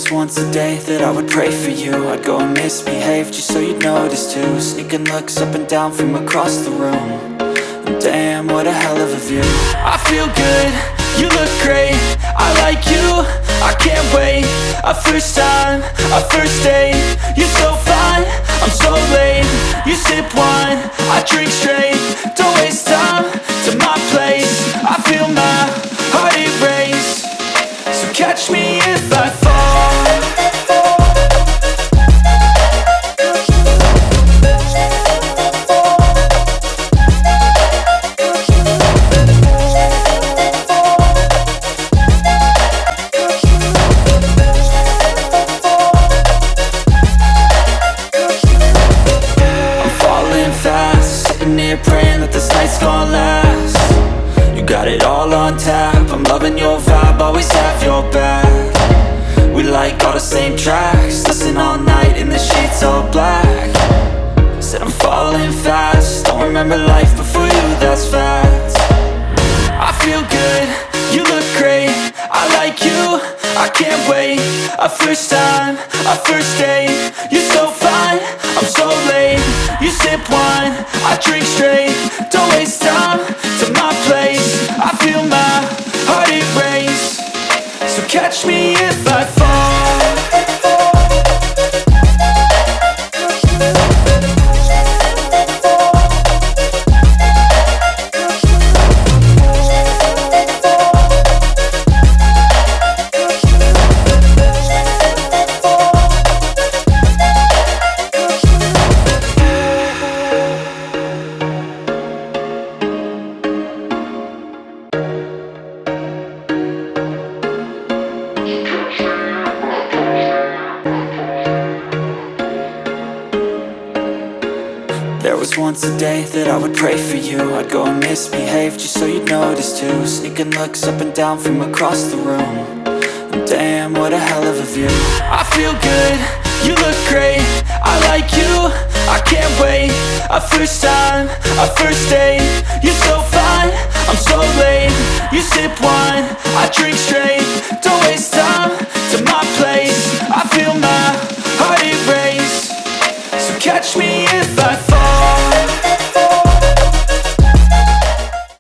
was once a day that I would pray for you. I'd go and misbehave just so you'd notice too. Sneaking looks up and down from across the room. And damn, what a hell of a view. I feel good, you look great, I like you, I can't wait. A first time, a first date, you're so fine, I'm so late. You sip wine, I drink straight, don't waste time to my place. I feel my heart erase, so catch me if I fall. Praying that this night's gonna last. You got it all on tap, I'm loving your vibe, always have your back. We like all the same tracks, listen all night in the sheets all black. Said I'm falling fast, don't remember life before you, that's fact. I feel good, you look great, I like you, I can't wait. A first time, a first date, you're so fine, I'm so late. You sip wine, I drink straight, don't waste time to my place. I feel my heart erase, so catch me if I fall. There was once a day that I would pray for you. I'd go and misbehave just so you'd notice too. Sneaking looks up and down from across the room. And damn, what a hell of a view. I feel good, you look great, I like you, I can't wait. A first time, a first date, you're so fine, I'm so late. You sip wine, I drink straight, don't waste time